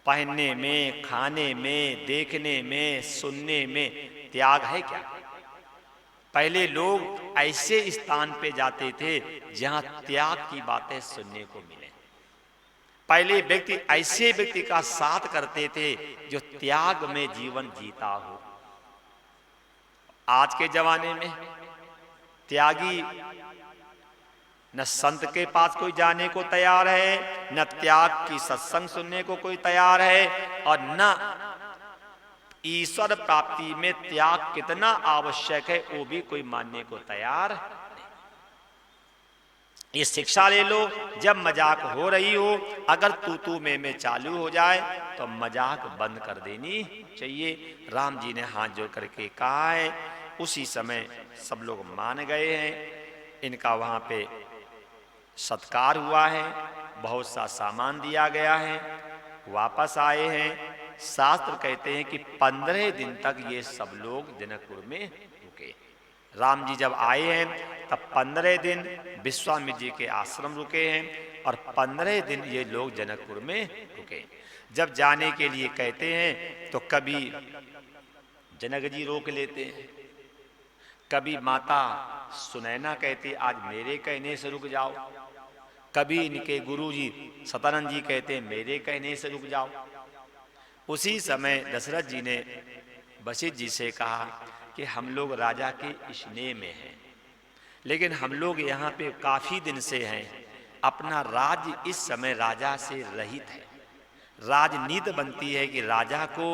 पहनने में, खाने में, देखने में, सुनने में त्याग है क्या? पहले लोग ऐसे स्थान पे जाते थे जहां त्याग की बातें सुनने को मिले। पहले व्यक्ति ऐसे व्यक्ति का साथ करते थे जो त्याग में जीवन जीता हो। आज के जमाने में त्यागी न संत के पास कोई जाने को तैयार है, न त्याग की सत्संग सुनने को कोई तैयार है, और न ईश्वर प्राप्ति में त्याग कितना आवश्यक है वो भी कोई मानने को तैयार नहीं। ये शिक्षा ले लो, जब मजाक हो रही हो अगर तू में चालू हो जाए तो मजाक बंद कर देनी चाहिए। राम जी ने हाथ जोड़ करके कहा है, उसी समय सब लोग मान गए हैं। इनका वहां पे सत्कार हुआ है, बहुत सा सामान दिया गया है, वापस आए हैं। शास्त्र कहते हैं कि 15 दिन तक ये सब लोग जनकपुर में रुके। राम जी जब आए हैं तब 15 दिन विश्वामित्र जी के आश्रम रुके हैं और 15 दिन ये लोग जनकपुर में रुके। जब जाने के लिए कहते हैं तो कभी जनक जी रोक लेते हैं, कभी माता सुनैना कहती आज मेरे कहने से रुक जाओ, कभी इनके गुरु जी सतानंद जी कहते मेरे कहने से रुक जाओ। उसी समय दशरथ जी ने वशिष्ठ जी से कहा कि हम लोग राजा के स्नेह में हैं, लेकिन हम लोग यहाँ पे काफी दिन से हैं, अपना राज्य इस समय राजा से रहित है। राजनीति बनती है कि राजा को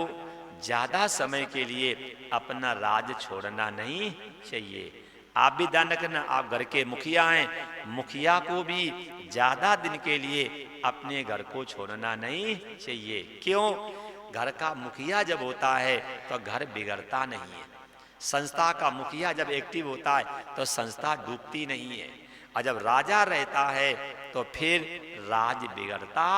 ज्यादा समय के लिए अपना राज छोड़ना नहीं चाहिए। आप भी ध्यान रखना, आप घर के मुखिया हैं, मुखिया को भी ज्यादा दिन के लिए अपने घर को छोड़ना नहीं चाहिए। क्यों? घर का मुखिया जब होता है तो घर बिगड़ता नहीं है। संस्था का मुखिया जब एक्टिव होता है तो संस्था डूबती नहीं है, और जब राजा रहता है तो फिर राज बिगड़ता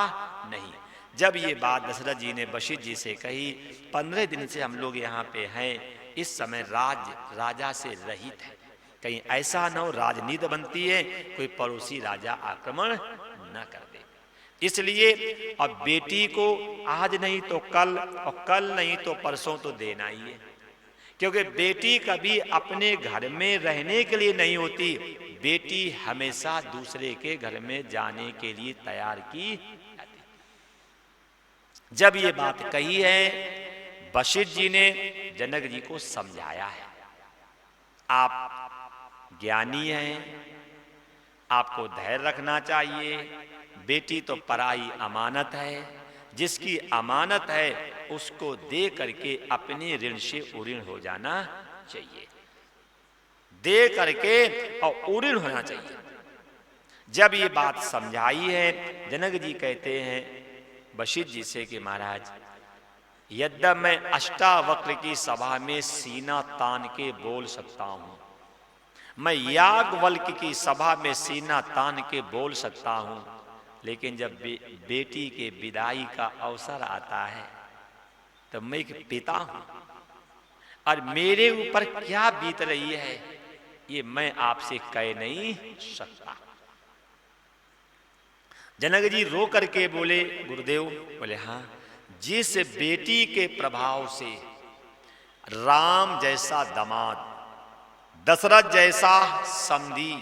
नहीं। जब ये बात दशरथ जी ने वशिष्ठ जी से कही, 15 दिन से हम लोग यहाँ पे हैं, इस समय राजा से रहित है, कहीं ऐसा न हो राजनीति बनती है कोई पड़ोसी राजा आक्रमण न कर दे। इसलिए अब बेटी को आज नहीं तो कल, और कल नहीं तो परसों तो देना ही है, क्योंकि बेटी कभी अपने घर में रहने के लिए नहीं होती, बेटी हमेशा दूसरे के घर में जाने के लिए तैयार की जाती। जब ये बात कही है वशिष्ठ जी ने जनक जी को समझाया है, आप ज्ञानी हैं, आपको धैर्य रखना चाहिए, बेटी तो पराई अमानत है, जिसकी अमानत है उसको दे करके अपने ऋण से उऋण हो जाना चाहिए, दे करके और उऋण होना चाहिए। जब ये बात समझाई है, जनक जी कहते हैं वशिष्ठ जी से कि महाराज यद्यप मैं अष्टावक्र की सभा में सीना तान के बोल सकता हूं, मैं याज्ञवल्क्य की सभा में सीना तान के बोल सकता हूं, लेकिन जब बेटी के विदाई का अवसर आता है तो मैं एक पिता हूं और मेरे ऊपर क्या बीत रही है ये मैं आपसे कह नहीं सकता। जनक जी रो करके बोले, गुरुदेव, बोले हाँ, जिस बेटी के प्रभाव से राम जैसा दामाद, दशरथ जैसा समधी,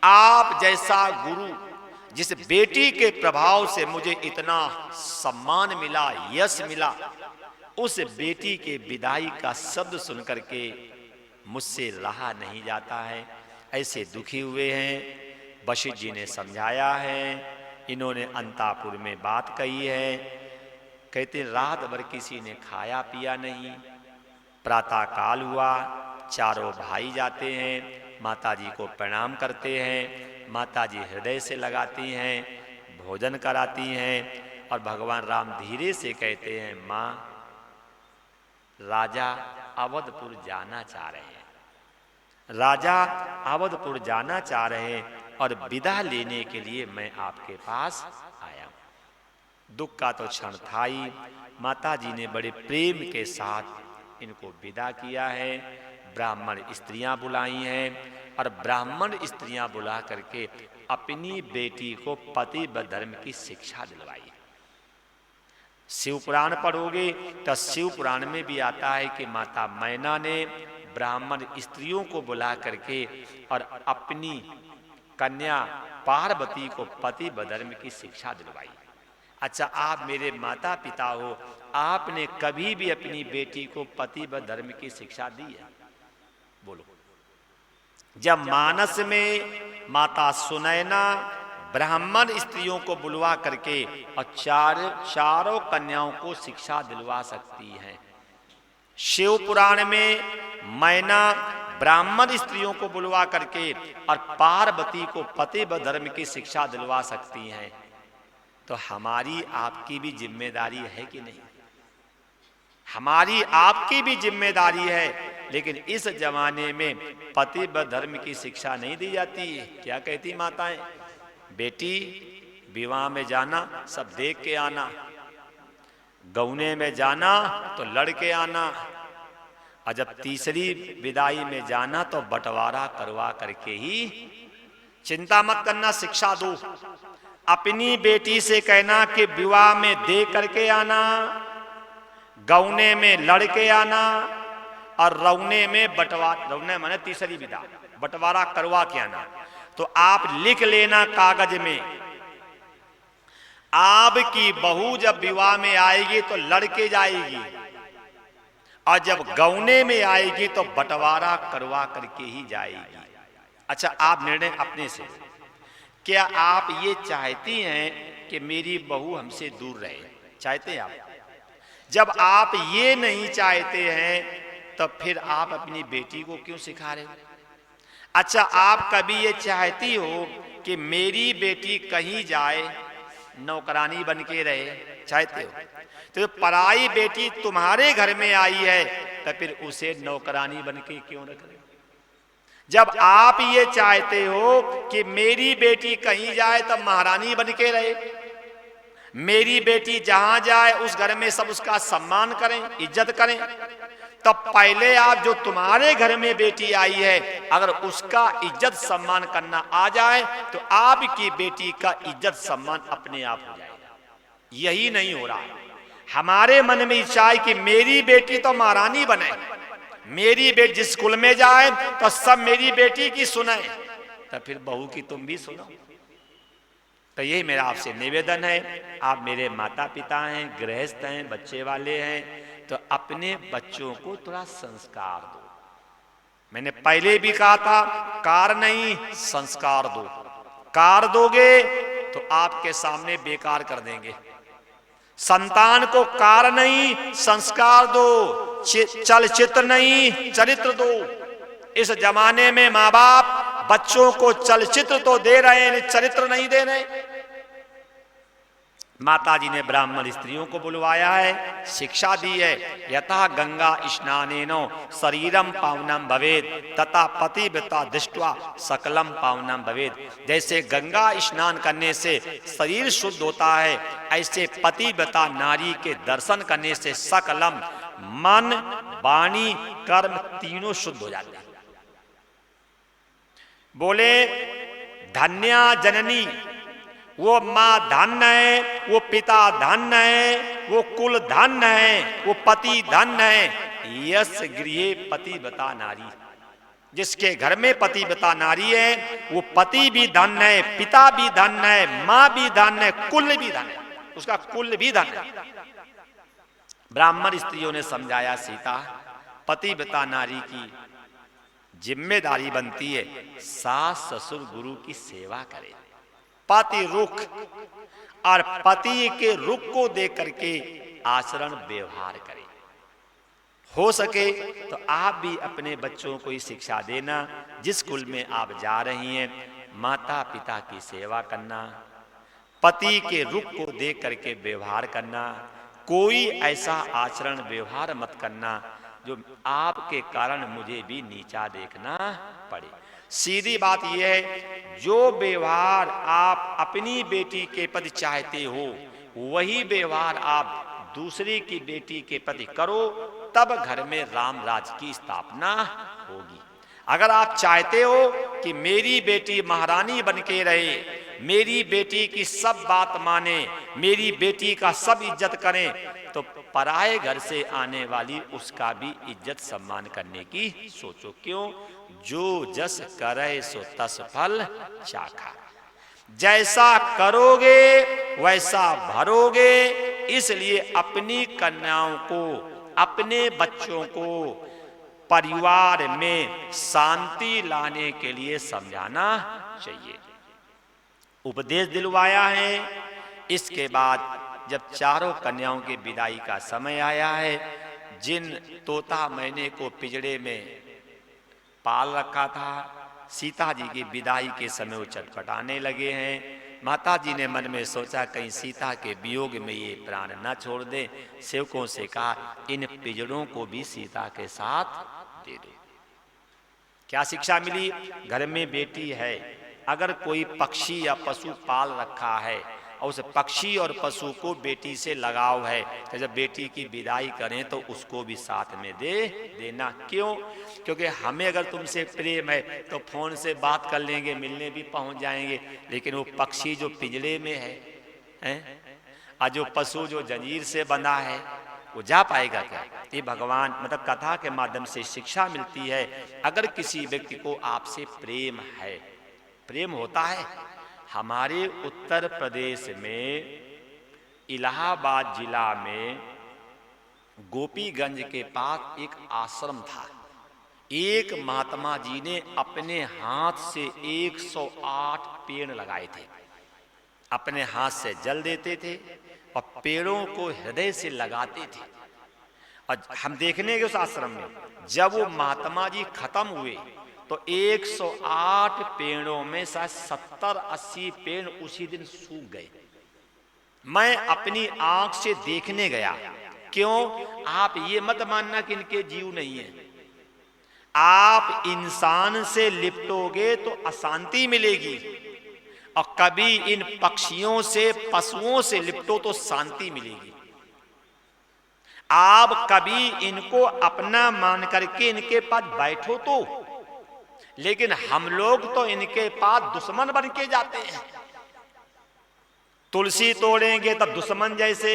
आप जैसा गुरु, जिस बेटी के प्रभाव से मुझे इतना सम्मान मिला, यश मिला, उस बेटी के विदाई का शब्द सुनकर के मुझसे रहा नहीं जाता है। ऐसे दुखी हुए हैं। वशिष्ठ जी ने समझाया है, इन्होंने अंतापुर में बात कही है। कहते रात भर किसी ने खाया पिया नहीं। प्रातः काल हुआ, चारों भाई जाते हैं, माताजी को प्रणाम करते हैं, माताजी हृदय से लगाती हैं, भोजन कराती हैं और भगवान राम धीरे से कहते हैं, माँ राजा अवधपुर जाना चाह रहे हैं, राजा अवधपुर जाना चाह रहे हैं और विदा लेने के लिए मैं आपके पास आया हूं। दुख का तो क्षण था ही, माताजी ने बड़े प्रेम के साथ इनको विदा किया है। ब्राह्मण स्त्रियां बुलाई हैं और ब्राह्मण स्त्रियां बुला करके अपनी बेटी को पति व धर्म की शिक्षा दिलवाई। शिव पुराण पढ़ोगे तो शिव पुराण में भी आता है कि माता मैना ने ब्राह्मण स्त्रियों को बुला करके और अपनी कन्या पार्वती को पति धर्म की शिक्षा दिलवाई। अच्छा, आप मेरे माता पिता हो, आपने कभी भी अपनी बेटी को पति व धर्म की शिक्षा दी है? बोलो। जब मानस में माता सुनैना ब्राह्मण स्त्रियों को बुलवा करके और चारों कन्याओं को शिक्षा दिलवा सकती हैं। शिव पुराण में मैना ब्राह्मण स्त्रियों को बुलवा करके और पार्वती को पति व धर्म की शिक्षा दिलवा सकती हैं। तो हमारी आपकी भी जिम्मेदारी है कि नहीं? हमारी आपकी भी जिम्मेदारी है। लेकिन इस जमाने में पति व धर्म की शिक्षा नहीं दी जाती है। क्या कहती माताएं? बेटी विवाह में जाना सब देख के आना, गौने में जाना तो लड़के आना, और जब तीसरी विदाई में जाना तो बंटवारा करवा करके ही। चिंता मत करना, शिक्षा दो। अपनी बेटी से कहना कि विवाह में दे करके आना, गौने में लड़के आना, और रौने में रौने माने तीसरी विदा, बंटवारा करवा के आना। तो आप लिख लेना कागज में, आपकी बहू जब विवाह में आएगी तो लड़के जाएगी, और जब गौने में आएगी तो बंटवारा करवा करके ही जाएगी। अच्छा, आप निर्णय अपने से, क्या आप ये चाहती हैं कि मेरी बहू हमसे दूर रहे? चाहते हैं आप? जब आप ये नहीं चाहते हैं तो फिर आप अपनी बेटी को क्यों सिखा रहे हो? अच्छा, आप कभी ये चाहती हो कि मेरी बेटी कहीं जाए नौकरानी बन के रहे? चाहते हो? तो पराई बेटी तुम्हारे घर में आई है तो फिर उसे नौकरानी बन के क्यों रख रहे हो? जब आप ये चाहते हो कि मेरी बेटी कहीं जाए तो महारानी बन के रहे, मेरी बेटी जहां जाए उस घर में सब उसका सम्मान करें, इज्जत करें, तब पहले आप जो तुम्हारे घर में बेटी आई है अगर उसका इज्जत सम्मान करना आ जाए तो आपकी बेटी का इज्जत सम्मान अपने आप हो जाएगा। यही नहीं हो रहा। हमारे मन में इच्छा है कि मेरी बेटी तो महारानी बने, मेरी बेटी जिस स्कूल में जाए तो सब मेरी बेटी की सुने, तो फिर बहू की तुम भी सुनो। तो यही मेरा आपसे निवेदन है। आप मेरे माता पिता हैं, गृहस्थ हैं, बच्चे वाले हैं, तो अपने बच्चों को थोड़ा संस्कार दो। मैंने पहले भी कहा था, कार नहीं संस्कार दो। कार दोगे तो आपके सामने बेकार कर देंगे। संतान को कार नहीं संस्कार दो, चलचित्र नहीं चरित्र दो। इस जमाने में माँ बाप बच्चों को चलचित्र तो दे रहे हैं, चरित्र नहीं दे रहे। माता जी ने ब्राह्मण स्त्रियों को बुलवाया है, शिक्षा दी है। यथा गंगा स्नानेनो शरीरम पावनम भवेद तथा पतिव्रता दृष्ट्वा सकलम पावनम भवेद। जैसे गंगा स्नान करने से शरीर शुद्ध होता है, ऐसे पतिव्रता नारी के दर्शन करने से सकलम मन वाणी कर्म तीनों शुद्ध हो जाते हैं। बोले धन्या जननी, वो माँ धन्य है, वो पिता धन्य है, वो कुल धन्य है, वो पति धन्य है। यस गृहे पतिव्रता नारी, जिसके घर में पतिव्रता नारी है वो पति भी धन्य है, पिता भी धन्य है, माँ भी धन्य है, कुल भी धन्य है, उसका कुल भी धन्य है। ब्राह्मण स्त्रियों ने समझाया, सीता पतिव्रता नारी की जिम्मेदारी बनती है सास ससुर गुरु की सेवा करे, पति रुख और पति के रुख को देख करके आचरण व्यवहार करे। हो सके तो आप भी अपने बच्चों को ये शिक्षा देना, जिस कुल में आप जा रही हैं माता पिता की सेवा करना, पति के रुख को देख करके व्यवहार करना, कोई ऐसा आचरण व्यवहार मत करना जो आपके कारण मुझे भी नीचा देखना पड़े। सीधी बात यह है, जो व्यवहार आप अपनी बेटी के प्रति चाहते हो वही व्यवहार आप दूसरी की बेटी के प्रति करो, तब घर में राम राज की स्थापना होगी। अगर आप चाहते हो कि मेरी बेटी महारानी बन के रहे, मेरी बेटी की सब बात माने, मेरी बेटी का सब इज्जत करें, तो पराए घर से आने वाली उसका भी इज्जत सम्मान करने की सोचो। क्यों? जो जस करे सो तस फल चाखा। जैसा करोगे वैसा भरोगे। इसलिए अपनी कन्याओं को, अपने बच्चों को परिवार में शांति लाने के लिए समझाना चाहिए। उपदेश दिलवाया है। इसके बाद जब चारों कन्याओं की विदाई का समय आया है, जिन तोता मैने को पिंजड़े में पाल रखा था, सीता जी की विदाई के समय वो चटपटाने लगे हैं। माता जी ने मन में सोचा कहीं सीता के वियोग में ये प्राण न छोड़ दे। सेवकों से कहा इन पिंजड़ों को भी सीता के साथ दे दो। क्या शिक्षा मिली? घर में बेटी है, अगर कोई पक्षी या पशु पाल रखा है और उस पक्षी और पशु को बेटी से लगाव है, तो जब बेटी की विदाई करें तो उसको भी साथ में दे देना। क्यों? क्योंकि हमें अगर तुमसे प्रेम है तो फोन से बात कर लेंगे, मिलने भी पहुंच जाएंगे, लेकिन वो पक्षी जो पिंजरे में है और जो पशु जो जंजीर से बंधा है, वो जा पाएगा क्या? ये भगवान मतलब कथा के माध्यम से शिक्षा मिलती है। अगर किसी व्यक्ति को आपसे प्रेम है, प्रेम होता है। हमारे उत्तर प्रदेश में इलाहाबाद जिला में गोपीगंज के पास एक आश्रम था। एक महात्मा जी ने अपने हाथ से 108 पेड़ लगाए थे। अपने हाथ से जल देते थे और पेड़ों को हृदय से लगाते थे। और हम देखने गए उस आश्रम में, जब वो महात्मा जी खत्म हुए तो 108 पेड़ों में शायद 70-80 पेड़ उसी दिन सूख गए। मैं अपनी आंख से देखने गया। क्यों? आप ये मत मानना कि इनके जीव नहीं है। आप इंसान से लिपटोगे तो अशांति मिलेगी, और कभी इन पक्षियों से, पशुओं से लिपटो तो शांति मिलेगी। आप कभी इनको अपना मान करके इनके पास बैठो तो, लेकिन हम लोग तो इनके पास दुश्मन बन के जाते हैं। तुलसी तोड़ेंगे तब दुश्मन जैसे,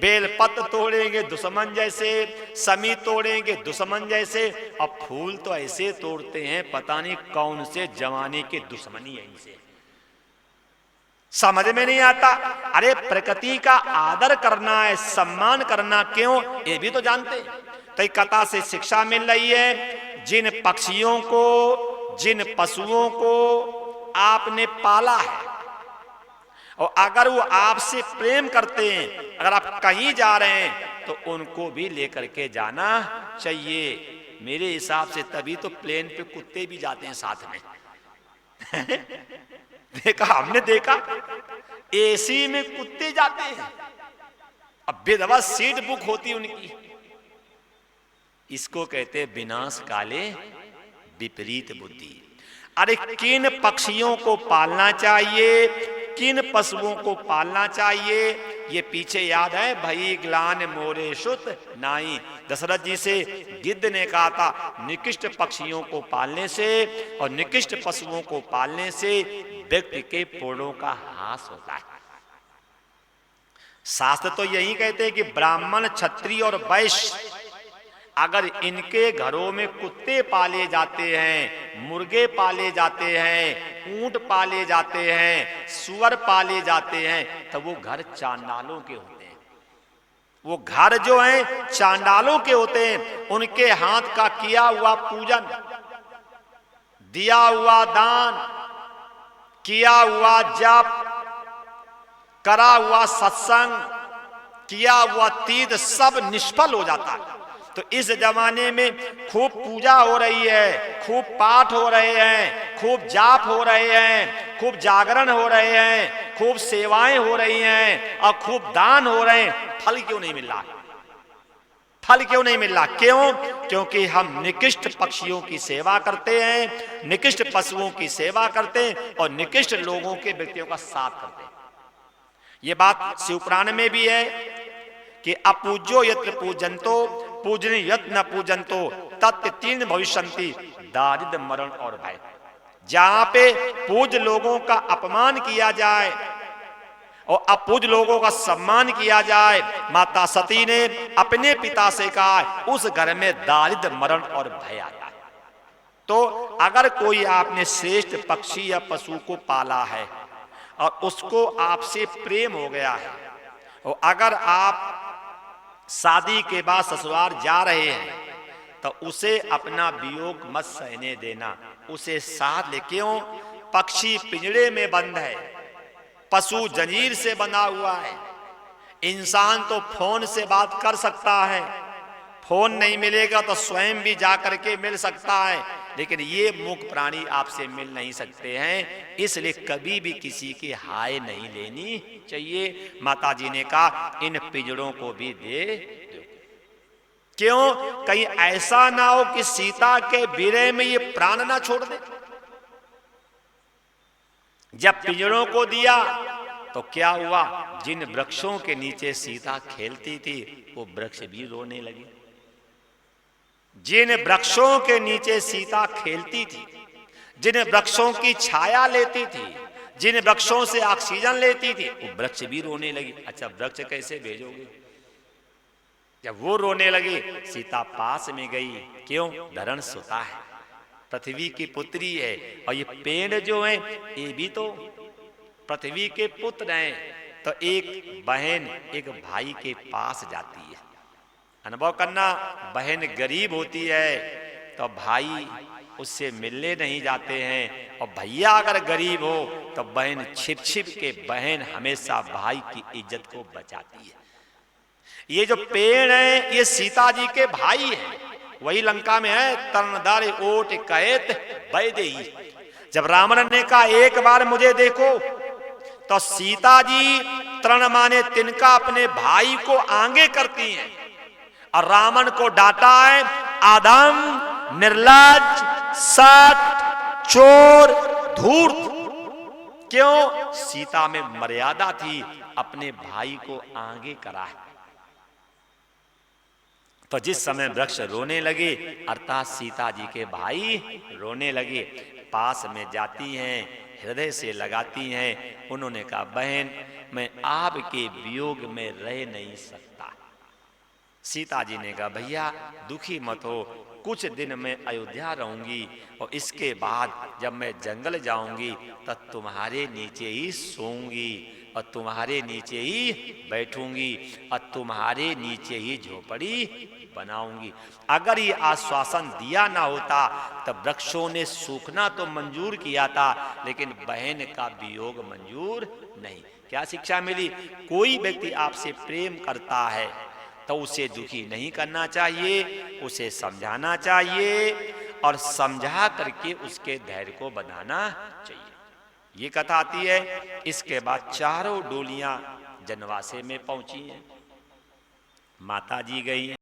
बेलपत्र तोड़ेंगे दुश्मन जैसे, समी तोड़ेंगे दुश्मन जैसे, और फूल तो ऐसे तोड़ते हैं पता नहीं कौन से जमाने के दुश्मनी है इनसे। समझ में नहीं आता। अरे प्रकृति का आदर करना है, सम्मान करना, क्यों? ये भी तो जानते हैं। तो कथा से शिक्षा मिल रही है, जिन पक्षियों को, जिन पशुओं को आपने पाला है, और अगर वो आपसे प्रेम करते हैं, अगर आप कहीं जा रहे हैं तो उनको भी लेकर के जाना चाहिए। मेरे हिसाब से तभी तो प्लेन पे कुत्ते भी जाते हैं साथ में। देखा, हमने देखा एसी में कुत्ते जाते हैं, अब विधवा सीट बुक होती उनकी। इसको कहते हैं विनाश काले विपरीत बुद्धि। अरे किन पक्षियों को पालना चाहिए, किन पशुओं को पालना चाहिए, ये पीछे याद है, भई ग्लान मोरे सुत नाई। दशरथ जी से गिद्ध ने कहा था निकृष्ट पक्षियों को पालने से और निकृष्ट पशुओं को पालने से व्यक्ति के पुण्यों का ह्रास होता है। शास्त्र तो यही कहते हैं कि ब्राह्मण, क्षत्रिय और वैश्य, अगर इनके घरों में कुत्ते पाले जाते हैं, मुर्गे पाले जाते हैं, ऊंट पाले जाते हैं, सुअर पाले जाते हैं, तो वो घर चांडालों के होते हैं। वो घर जो हैं चांडालों के होते हैं। उनके हाथ का किया हुआ पूजन, दिया हुआ दान, किया हुआ जप, करा हुआ सत्संग, किया हुआ तीर्थ सब निष्फल हो जाता है। तो इस जमाने में खूब पूजा हो रही है, खूब पाठ हो रहे हैं, खूब जाप हो रहे हैं, खूब जागरण हो रहे हैं, खूब सेवाएं हो रही हैं और खूब दान हो रहे हैं, फल क्यों नहीं मिल रहा? फल क्यों नहीं मिल रहा? क्यों? क्योंकि हम निकृष्ट पक्षियों की सेवा करते हैं, निकृष्ट पशुओं की सेवा करते हैं और निकृष्ट लोगों के व्यक्तियों का साथ करते हैं। ये बात शिवपुराण में भी है कि अपूज्यो यत्र पूजन्तो पूजनीय यत् न पूजन्तो तत् तीन भविष्यन्ति दारिद्र, मरण और भय। जहां पे पूज्य लोगों का अपमान किया जाए और अपूज्य लोगों का सम्मान किया जाए, माता सती ने अपने पिता से कहा उस घर में दारिद्र, मरण और भय आता है। तो अगर कोई आपने श्रेष्ठ पक्षी या पशु को पाला है और उसको आपसे प्रेम हो गया है, और अगर आप शादी के बाद ससुराल जा रहे हैं तो उसे अपना वियोग मत सहने देना, उसे साथ ले। क्यों? पक्षी पिंजड़े में बंद है, पशु जंजीर से बना हुआ है। इंसान तो फोन से बात कर सकता है, फोन नहीं मिलेगा तो स्वयं भी जा करके मिल सकता है, लेकिन ये मूक प्राणी आपसे मिल नहीं सकते हैं। इसलिए कभी भी किसी की हाय नहीं लेनी चाहिए। माता जी ने कहा इन पिंजड़ों को भी दे दो। क्यों? कहीं ऐसा ना हो कि सीता के विरह में ये प्राण ना छोड़ दे। जब पिंजड़ों को दिया तो क्या हुआ? जिन वृक्षों के नीचे सीता खेलती थी वो वृक्ष भी रोने लगे। जिन वृक्षों के नीचे सीता खेलती थी, जिन वृक्षों की छाया लेती थी, जिन वृक्षों से ऑक्सीजन लेती थी, वो वृक्ष भी रोने लगी। अच्छा, वृक्ष कैसे भेजोगे? जब वो रोने लगे, सीता पास में गई। क्यों? धरण सुता है, पृथ्वी की पुत्री है, और ये पेड़ जो है ये भी तो पृथ्वी के पुत्र हैं। तो एक बहन एक भाई के पास जाती है। अनुभव करना, बहन गरीब होती है तो भाई उससे मिलने नहीं जाते हैं, और भैया अगर गरीब हो तो बहन छिप छिप के बहन हमेशा भाई की इज्जत को बचाती है। ये जो पेड़ है ये सीता जी के भाई हैं। वही लंका में है, तरणधारी ओट कैत वैदेही। जब रावण ने कहा एक बार मुझे देखो, तो सीता जी तरण माने तिनका अपने भाई को आगे करती हैं और रावण को डांटा है, आदम, निर्लज्ज, सट, चोर, धूर्त। क्यों? सीता में मर्यादा थी, अपने भाई को आगे करा है। तो जिस समय वृक्ष रोने लगे, अर्थात सीता जी के भाई रोने लगे, पास में जाती हैं, हृदय से लगाती हैं। उन्होंने कहा बहन मैं आपके वियोग में रह नहीं सकता। सीता जी ने कहा भैया दुखी मत हो, कुछ दिन मैं अयोध्या रहूंगी और इसके बाद जब मैं जंगल जाऊंगी तब तुम्हारे नीचे ही सोऊंगी और तुम्हारे नीचे ही बैठूंगी और तुम्हारे नीचे ही झोपड़ी बनाऊंगी। अगर ये आश्वासन दिया ना होता तब वृक्षों ने सूखना तो मंजूर किया था, लेकिन बहन का वियोग मंजूर नहीं। क्या शिक्षा मिली? कोई व्यक्ति आपसे प्रेम करता है तो उसे दुखी नहीं करना चाहिए, उसे समझाना चाहिए और समझा करके उसके धैर्य को बढ़ाना चाहिए। ये कथा आती है। इसके बाद चारों डोलियां जनवासे में पहुंची हैं। माता जी गई।